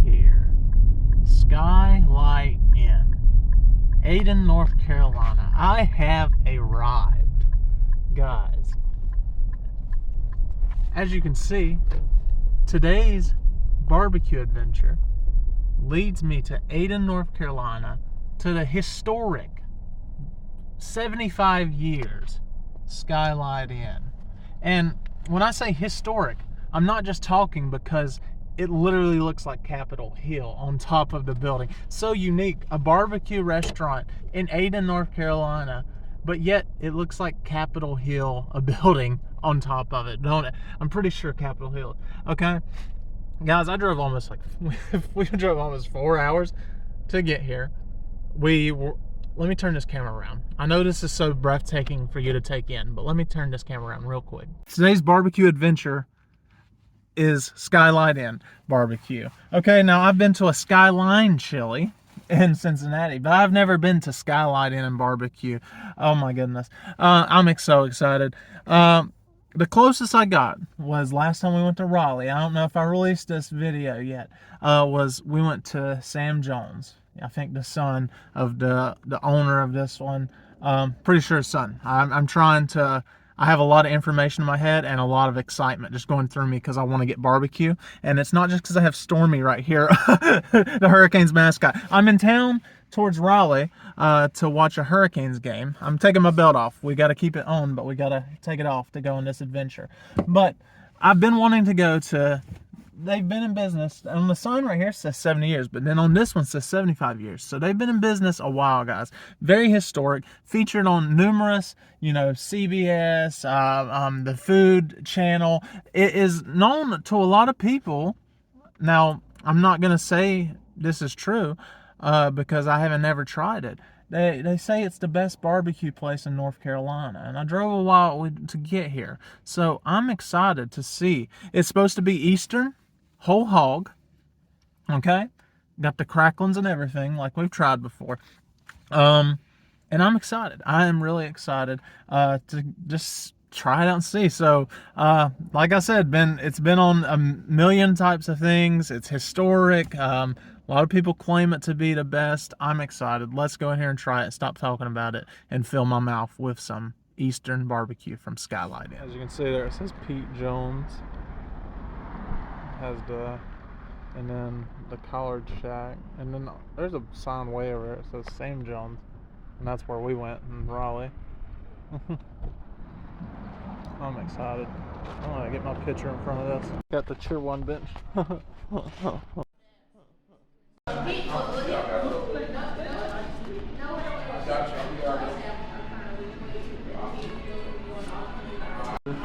here. Skylight Inn, Ayden, North Carolina. I have arrived, guys. As you can see, today's barbecue adventure leads me to Ayden, North Carolina, to the historic 75 years Skylight Inn. And when I say historic, I'm not just talking because it literally looks like Capitol Hill on top of the building. So unique, a barbecue restaurant in Ayden, North Carolina, but yet it looks like Capitol Hill, a building on top of it, don't it? I'm pretty sure Capitol Hill. Okay, guys, I drove almost we drove almost 4 hours to get here. Let me turn this camera around. I know this is so breathtaking for you to take in, but let me turn this camera around real quick. Today's barbecue adventure is Skylight Inn barbecue. Okay, now I've been to a Skyline chili in Cincinnati, but I've never been to Skylight Inn and barbecue. Oh my goodness. I'm so excited. The closest I got was last time we went to Raleigh. I don't know if I released this video yet. We went to Sam Jones. I think the son of the owner of this one. Pretty sure his son. I'm trying to. I have a lot of information in my head and a lot of excitement just going through me because I want to get barbecue. And it's not just because I have Stormy right here, the Hurricanes mascot. I'm in town towards Raleigh to watch a Hurricanes game. I'm taking my belt off. We got to keep it on, but we got to take it off to go on this adventure. But I've been wanting to go to. They've been in business. On the sign right here says 70 years, but then on this one says 75 years. So they've been in business a while, guys. Very historic. Featured on numerous, CBS, the Food Channel. It is known to a lot of people. Now, I'm not going to say this is true because I haven't never tried it. They say it's the best barbecue place in North Carolina, and I drove a while to get here. So I'm excited to see. It's supposed to be Eastern, whole hog, okay? Got the cracklings and everything like we've tried before. And I'm excited. I am really excited to just try it out and see. So, like I said, it's been on a million types of things. It's historic. A lot of people claim it to be the best. I'm excited. Let's go in here and try it. Stop talking about it and fill my mouth with some Eastern barbecue from Skylight. As you can see there, it says Pete Jones. And then the Collard Shack. And then there's a sign way over there. It says Sam Jones. And that's where we went in Raleigh. I'm excited. I want to get my picture in front of this. Got the Cheer 1 bench.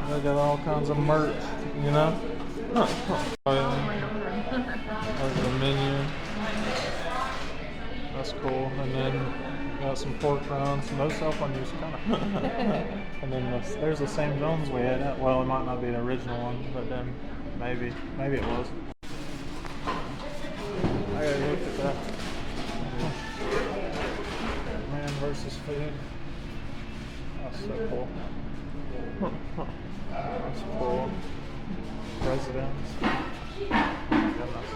They got all kinds of merch, There's the menu. That's cool. And then got some pork rinds. No cell phone use, kind of. And then there's the Sam Jones we had. Well, it might not be the original one, but then maybe it was. I gotta look at that. Man versus food. That's so cool. That's cool. Residents. Goodness.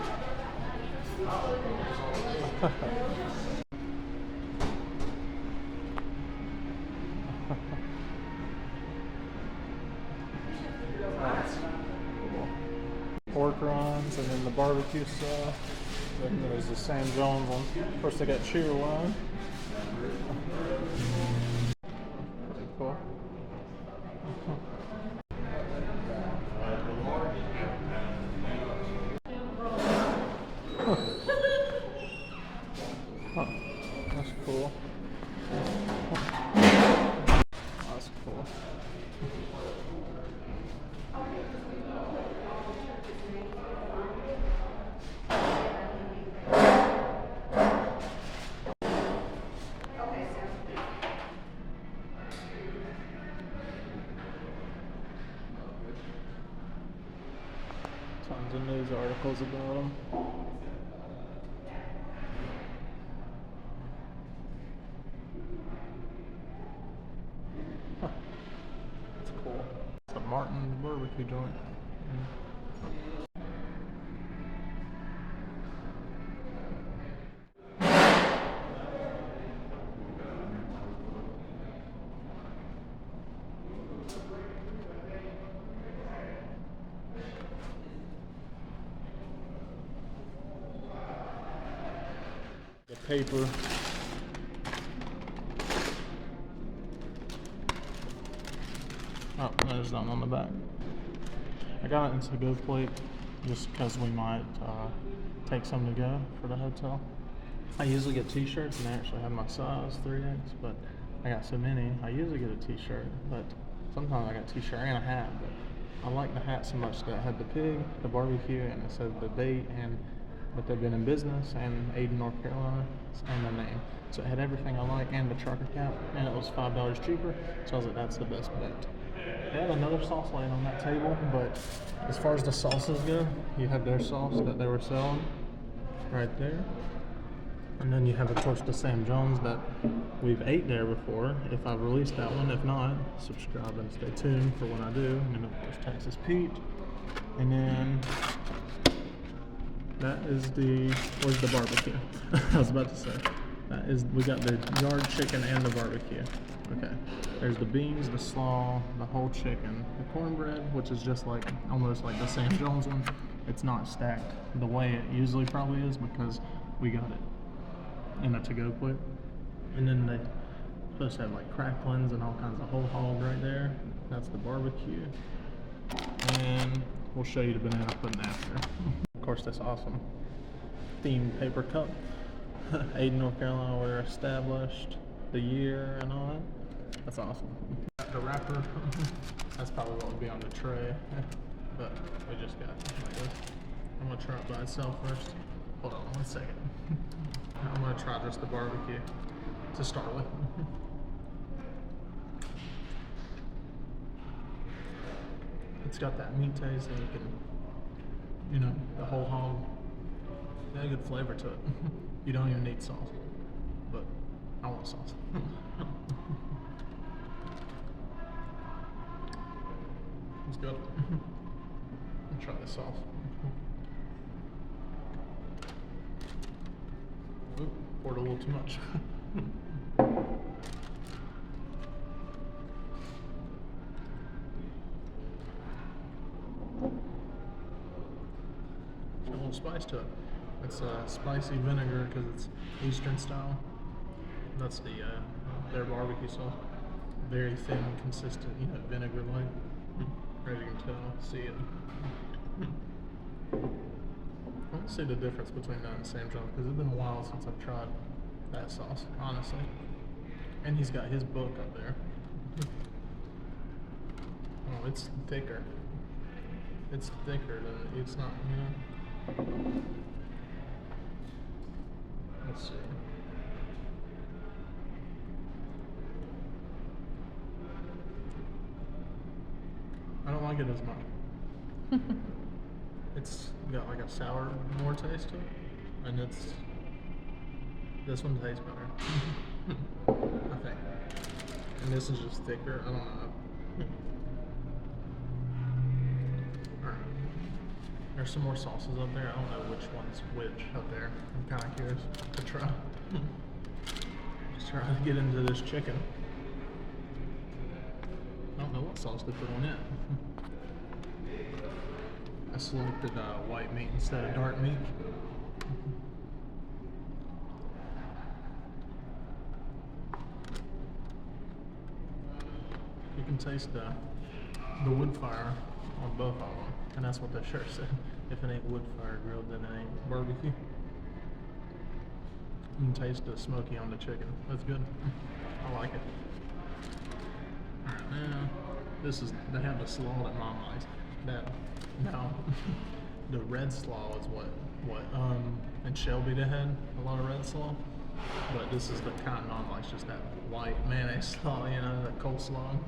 That's cool. Pork rinds and then the barbecue sauce. Then there's the Sam Jones one. Of course, they got Cheer 1. Pretty cool. That's cool. That's cool. Tons of news articles about them. That's cool. It's a Martin's barbecue joint. paper. Oh, there's nothing on the back. I got it in to-go plate just because we might take some to go for the hotel. I usually get t-shirts, and they actually have my size, 3X, but I got so many. I usually get a t-shirt, but sometimes I got a t-shirt and a hat. But I like the hat so much that it had the pig, the barbecue, and it said the date and that they've been in business, and Ayden, North Carolina, and the name. So it had everything I like and the trucker cap, and it was $5 cheaper. So I was like, that's the best bet. They had another sauce laying on that table, but as far as the sauces go, you have their sauce that they were selling right there. And then you have, of course, the Sam Jones that we've ate there before. If I've released that one, if not, subscribe and stay tuned for when I do. And then, of course, Texas Pete. And then that is where's the barbecue? I was about to say. We got the yard chicken and the barbecue. Okay. There's the beans, the slaw, the whole chicken, the cornbread, which is just like, almost like the Sam Jones one. It's not stacked the way it usually probably is because we got it in a to-go plate. And then they supposed to have like cracklings and all kinds of whole hog right there. That's the barbecue. And we'll show you the banana pudding after. Of course, this awesome themed paper cup. Ayden, North Carolina, we're established, the year and all that. That's awesome. The wrapper, that's probably what would be on the tray, but we just got it like this. I'm gonna try it by itself first. Hold on 1 second. I'm gonna try just the barbecue to start with. It's got that meat taste, and you can, the whole hog. Got a good flavor to it. You don't even need sauce, but I want sauce. It's good. I'll try this sauce. Oop, poured a little too much. There's a little spice to it. It's spicy vinegar because it's Eastern style. That's their barbecue sauce. Very thin, consistent, vinegar-like. As you can tell, see it. I don't see the difference between that and Sam Jones because it's been a while since I've tried that sauce, honestly. And he's got his book up there. Oh, it's thicker. It's thicker than it's not, Let's see. I don't like it as much. It's got like a sour more taste to it, and this one tastes better. I think. And this is just thicker. I don't know. Alright. There's some more sauces up there. I don't know which one's which up there. I'm kind of curious to try. Just trying to get into this chicken. I don't know what sauce they put on it. I selected white meat instead of dark meat. You can taste the wood fire on both of them, and that's what that shirt said. If it ain't wood fire grilled, then it ain't barbecue. You can taste the smoky on the chicken. That's good. I like it. Alright, now they have the slaw that Mom likes. Now the red slaw is what in Shelby they had a lot of red slaw, but this is the kind Mom likes, just that white mayonnaise slaw, that coleslaw.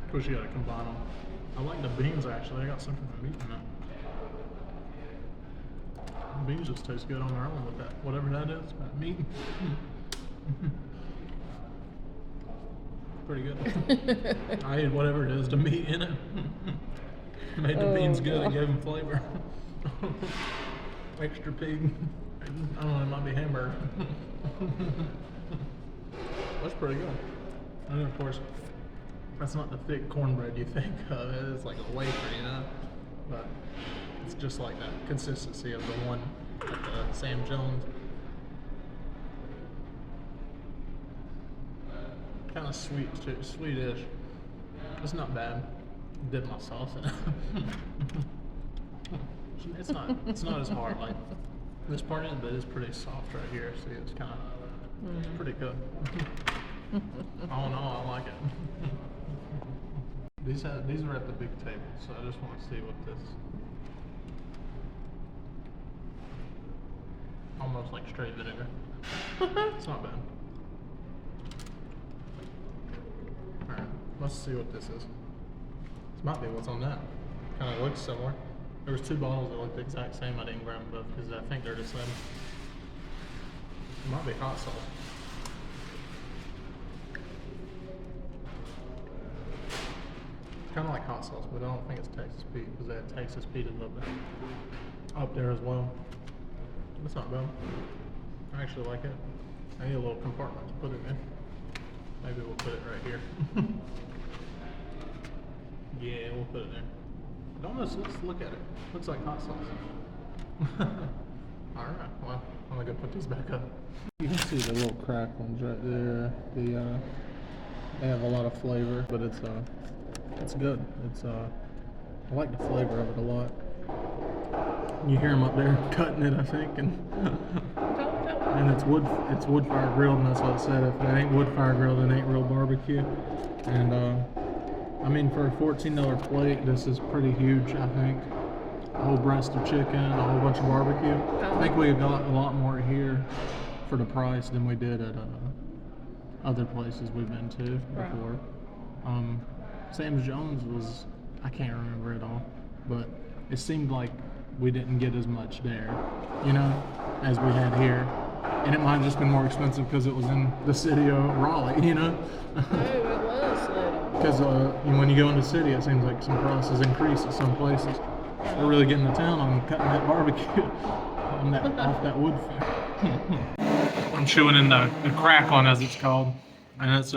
Of course, you gotta combine them. I like the beans actually. I got something for beef in it. The beans just taste good on their own with that, whatever that is, that meat. Pretty good. I ate whatever it is, the meat in it. Made the beans good and gave them flavor. Extra pig. I don't know, it might be hamburger. That's pretty good. And then, of course, that's not the thick cornbread you think of. It's like a wafer, But It's just like that consistency of the one at the Sam Jones. Kind of sweet too, sweetish. It's not bad. Dip my sauce in it. It's not as hard like this part is, but it's pretty soft right here. See, it's kind of pretty good. All in all, I like it. These are at the big table, so I just want to see what this. Almost like straight vinegar. It's not bad. Alright, let's see what this is. This might be what's on that. Kind of looks similar. There was 2 bottles that looked the exact same. I didn't grab them both because I think they're the same. It might be hot sauce. It's kind of like hot sauce, but I don't think it's Texas Pete because they had Texas Pete a little bit up there as well. It's not bad. I actually like it. I need a little compartment to put it in. Maybe we'll put it right here. Yeah, we'll put it there. Let's look at it. Looks like hot sauce. Alright, well, I'm gonna go put these back up. You can see the little crack ones right there. They have a lot of flavor, but it's good. I like the flavor of it a lot. You hear them up there cutting it, I think, and it's wood fire grilled, and that's what it said. If it ain't wood fire grilled, it ain't real barbecue. And I mean, for a $14 plate, this is pretty huge. I think a whole breast of chicken, a whole bunch of barbecue. I think we got a lot more here for the price than we did at other places we've been to before. Sam Jones was, I can't remember it all, but it seemed like we didn't get as much there, you know, as we had here. And it might have just been more expensive because it was in the city of Raleigh, you know? Oh, it was little. Because when you go into the city, it seems like some prices increase at some places. We're really getting to town on cutting that barbecue off that wood fire. I'm chewing in the crackling, as it's called, and it's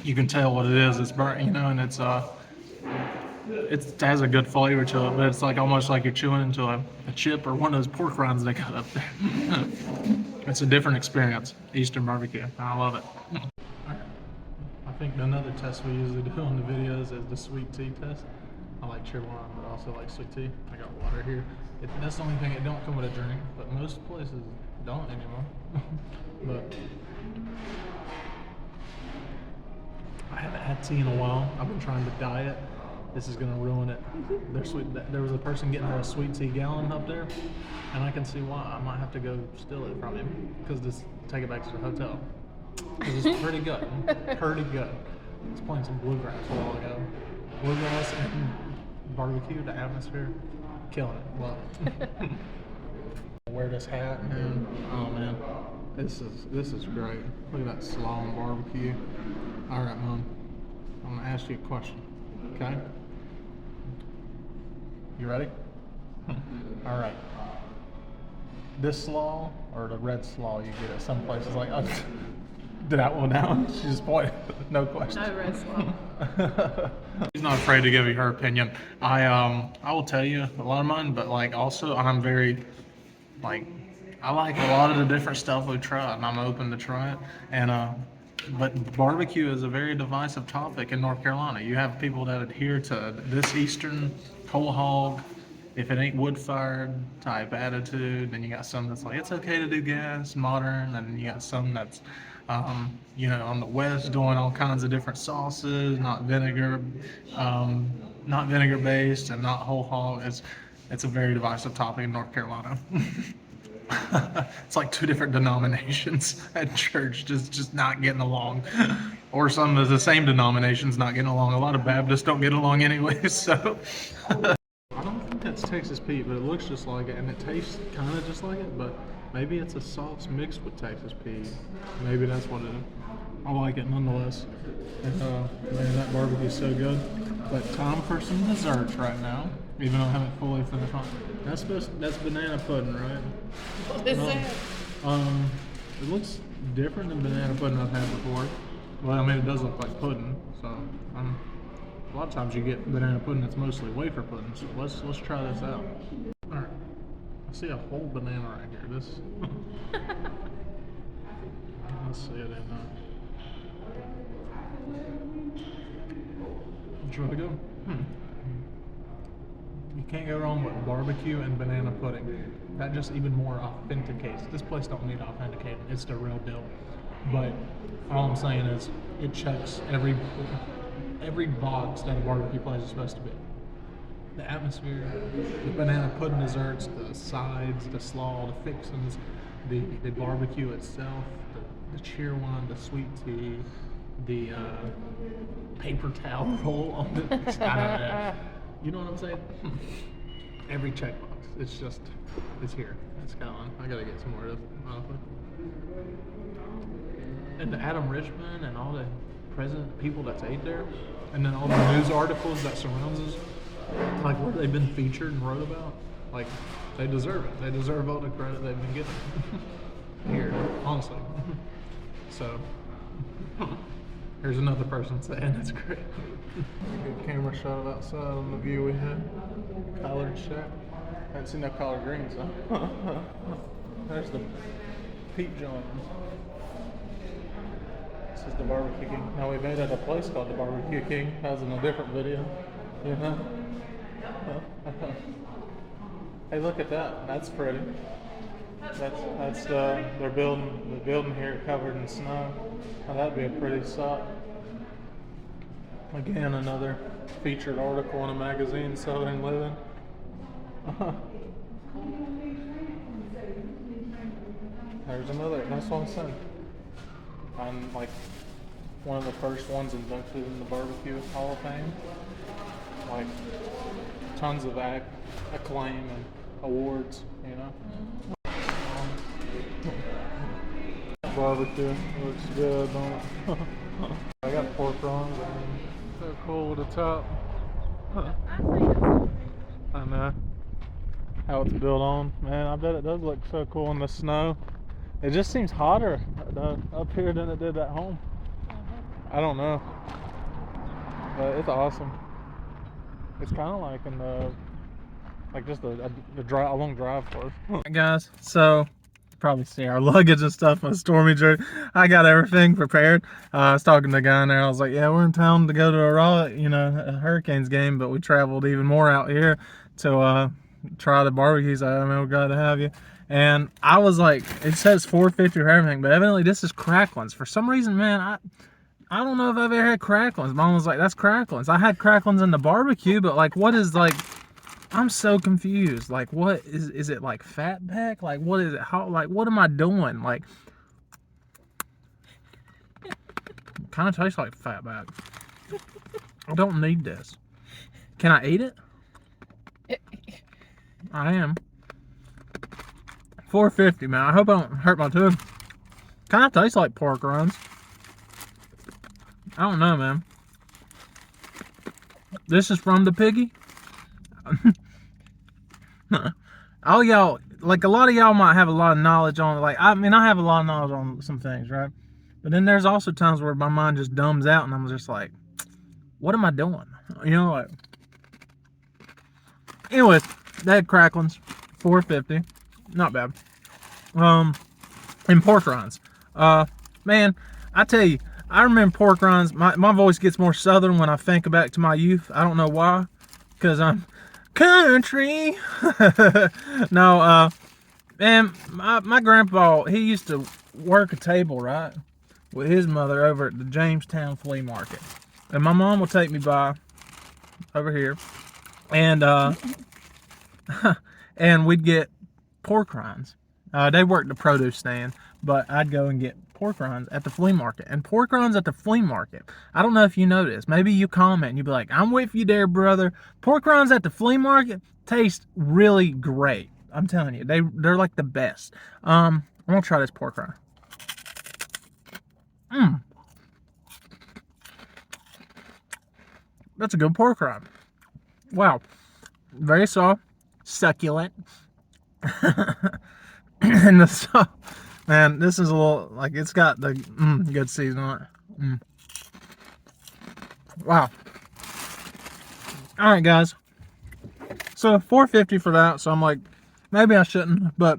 you can tell what it is. It's burnt, you know, and it has a good flavor to it, but it's like almost like you're chewing into a chip or one of those pork rinds they got up there. It's a different experience. Eastern barbecue. I love it. I think another test we usually do on the videos is the sweet tea test. I like cherry wine, but I also like sweet tea. I got water here. That's the only thing, it don't come with a drink, but most places don't anymore. But I haven't had tea in a while. I've been trying to diet. This is gonna ruin it. There was a person getting a sweet tea gallon up there, and I can see why. I might have to go steal it from him, because just take it back to the hotel. Because it's pretty good. Pretty good. I was playing some bluegrass a while ago. Bluegrass and barbecue, the atmosphere, killing it. Love it. Wear this hat, man. Oh man, this is great. Look at that slalom barbecue. All right, Mom. I'm gonna ask you a question. Okay? You ready? All right. This slaw or the red slaw you get at some places, like that one down. She just pointed. No question. No red slaw. She's not afraid to give you her opinion. I will tell you a lot of mine, but like also I'm very like I like a lot of the different stuff we try, and I'm open to try it. And but barbecue is a very divisive topic in North Carolina. You have people that adhere to this Eastern whole hog, if it ain't wood-fired type attitude. Then you got some that's like, it's okay to do gas, modern. And then you got some that's, you know, on the West doing all kinds of different sauces, not vinegar based and not whole hog. It's a very divisive topic in North Carolina. It's like 2 different denominations at church just not getting along, or some of the same denominations not getting along. A lot of Baptists don't get along anyway, so I don't think that's Texas Pete, but it looks just like it, and it tastes kind of just like it, but maybe it's a sauce mixed with Texas Pete. Maybe that's what it is. I like it nonetheless. And man, that barbecue's so good. But time for some desserts right now, even though I haven't fully finished one. That's banana pudding, right? What is that? It looks different than banana pudding I've had before. Well, I mean, it does look like pudding, so A lot of times you get banana pudding that's mostly wafer pudding. So let's try this out. All right. I see a whole banana right here. This. Let's see it in. It's really good. You can't go wrong with barbecue and banana pudding. That just even more authenticates. This place don't need authenticating. It's the real deal. But all I'm saying is it checks every box that a barbecue place is supposed to be. The atmosphere, the banana pudding desserts, the sides, the slaw, the fixings, the barbecue itself, the cheer wine, the sweet tea, the paper towel roll on the side. You know what I'm saying? Every checkbox. It's here. It's Skylight. I gotta get some more of this, honestly. And the Adam Richmond and all the president people that's ate there, and then all the news articles that surrounds us, like where they've been featured and wrote about, like they deserve it. They deserve all the credit they've been getting here, honestly. So here's another person saying it's great. A good camera shot of outside on the view we had. Collared shack. I haven't seen no collard greens though. There's the Pete John. This is the Barbecue King. Now we made at a place called the Barbecue King. That was in a different video. You know? Hey, look at that. That's pretty. That's they're building the building here covered in snow. Now that'd be a pretty sight. Again, another featured article in a magazine, Southern Living. There's another. That's what I'm saying. I'm like one of the first ones inducted in the Barbecue Hall of Fame. Like tons of acclaim and awards, you know. Barbecue looks good, don't it? I got pork rinds. So cool with the top. I know how it's built on. Man, I bet it does look so cool in the snow. It just seems hotter up here than it did at home. I don't know, but it's awesome. It's kind of like in the just a long drive for us. Hey guys, so you probably see our luggage and stuff on Stormy Jersey. I got everything prepared. I was talking to the guy in there. I was like, yeah, we're in town to go to a Hurricanes game, but we traveled even more out here to try the barbecues. I mean, we're glad to have you. And I was like, it says $4.50 for everything, but evidently this is cracklins. For some reason, man, I don't know if I've ever had cracklins. Mom was like, that's cracklins. I had cracklins in the barbecue, but like, what is like, I'm so confused. Like, what is it like fatback? Like, what is it? How, like, what am I doing? Like, kind of tastes like fatback. I don't need this. Can I eat it? I am. $4.50, man. I hope I don't hurt my tooth. Kind of tastes like pork rinds. I don't know, man. This is from the piggy. All y'all, like a lot of y'all might have a lot of knowledge on, like, I mean, I have a lot of knowledge on some things, right? But then there's also times where my mind just dumbs out and I'm just like, what am I doing? You know, like, anyways, they had cracklins, $4.50. Not bad. And pork rinds. Man, I tell you, I remember pork rinds. My voice gets more southern when I think back to my youth. I don't know why, because I'm country. No, man, my grandpa, he used to work a table, right, with his mother over at the Jamestown flea market. And my mom will take me by over here, and and we'd get pork rinds. They worked the produce stand, but I'd go and get pork rinds at the flea market. And pork rinds at the flea market, I don't know if you know this. Maybe you comment and you'd be like, I'm with you there, brother. Pork rinds at the flea market taste really great. I'm telling you, they're like the best. I'm gonna try this pork rind. That's a good pork rind. Wow, very soft, succulent. And the sauce, man, this is a little, like, it's got the good season on it. Wow. All right, guys. So $4.50 for that. So I'm like, maybe I shouldn't, but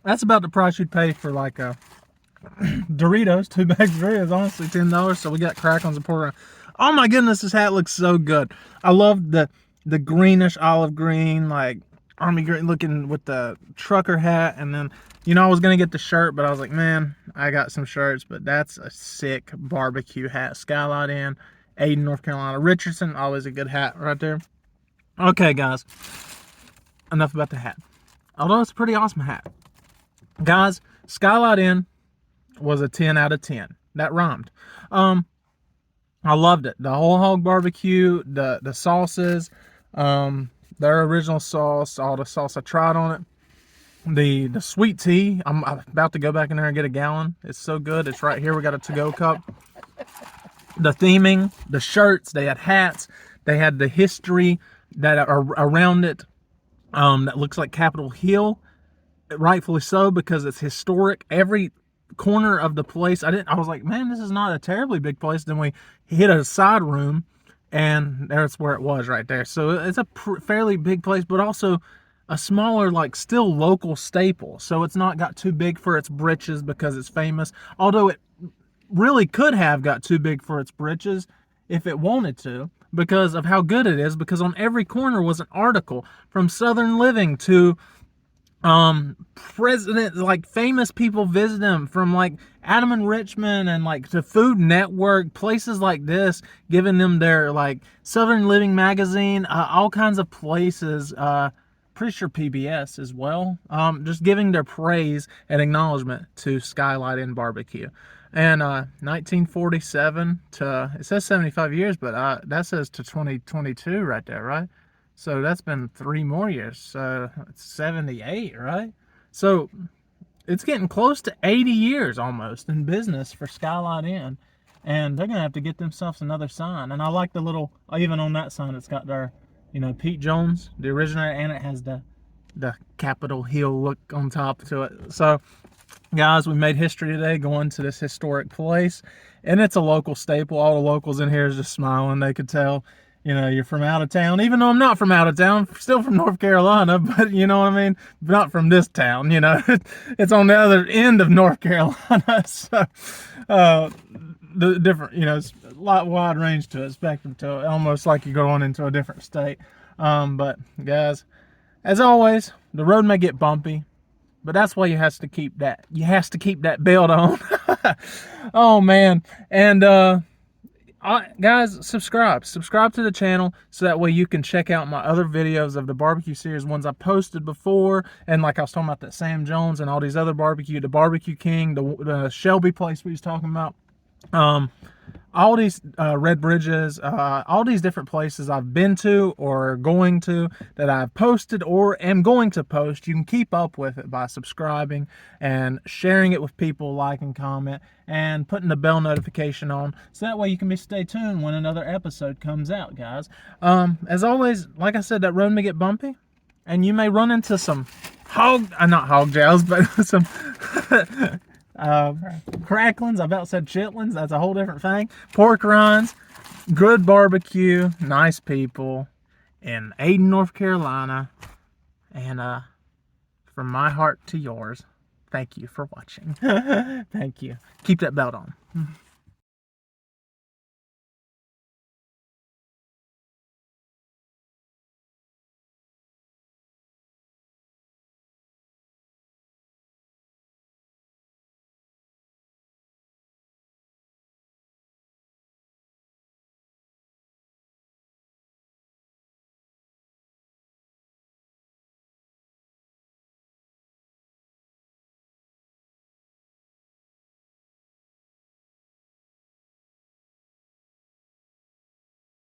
that's about the price you'd pay for like a Doritos, 2 bags of Doritos. Honestly, $10. So we got crackles and pork. Oh my goodness, this hat looks so good. I love the greenish olive green, like army green looking with the trucker hat, and then I was gonna get the shirt, but I was like, man, I got some shirts, but that's a sick barbecue hat. Skylight Inn, Ayden, North Carolina. Richardson, always a good hat right there. Okay, guys, enough about the hat. Although it's a pretty awesome hat, guys. Skylight Inn was a 10 out of 10. That rhymed. I loved it. The whole hog barbecue, the sauces, their original sauce, all the sauce I tried on it. The sweet tea, I'm about to go back in there and get a gallon. It's so good. It's right here. We got a to-go cup. The theming, the shirts, they had hats, they had the history that are around it, that looks like Capitol Hill, rightfully so, because it's historic. Every corner of the place, I was like, man, this is not a terribly big place. Then we hit a side room, and that's where it was right there. So it's a fairly big place, but also a smaller, like, still local staple. So it's not got too big for its britches because it's famous, although it really could have got too big for its britches if it wanted to, because of how good it is. Because on every corner was an article, from Southern Living to president, like famous people visit them, from like Adam and Richmond, and like to Food Network, places like this, giving them their like Southern Living magazine, all kinds of places, pretty sure PBS as well, just giving their praise and acknowledgement to Skylight Inn Barbecue. And 1947 to, it says 75 years, but that says to 2022 right there, right? So that's been 3 more years. So it's 78, right? So it's getting close to 80 years almost in business for Skylight Inn. And they're going to have to get themselves another sign. And I like the little, even on that sign, it's got their, Pete Jones, the originator, and it has the Capitol Hill look on top to it. So, guys, we made history today going to this historic place. And it's a local staple. All the locals in here is just smiling. They could tell, you're from out of town, even though I'm not from out of town, still from North Carolina, but you know what I mean? Not from this town, it's on the other end of North Carolina. So, the different, it's a lot wide range to it, spectrum to it, almost like you're going into a different state. But guys, as always, the road may get bumpy, but that's why you have to keep that belt on. Oh man. And, guys, subscribe to the channel, so that way you can check out my other videos of the barbecue series, ones I posted before, and like I was talking about that Sam Jones and all these other barbecue, the Barbecue King, the Shelby place we was talking about, all these Red Bridges, all these different places I've been to or going to that I've posted or am going to post. You can keep up with it by subscribing and sharing it with people, like and comment, and putting the bell notification on, so that way you can stay tuned when another episode comes out, guys. As always, like I said, that road may get bumpy, and you may run into some not hog jails, but some cracklings. I about said chitlins. That's a whole different thing. Pork rinds, good barbecue, nice people in Ayden, North Carolina. And from my heart to yours, thank you for watching. Thank you. Keep that belt on.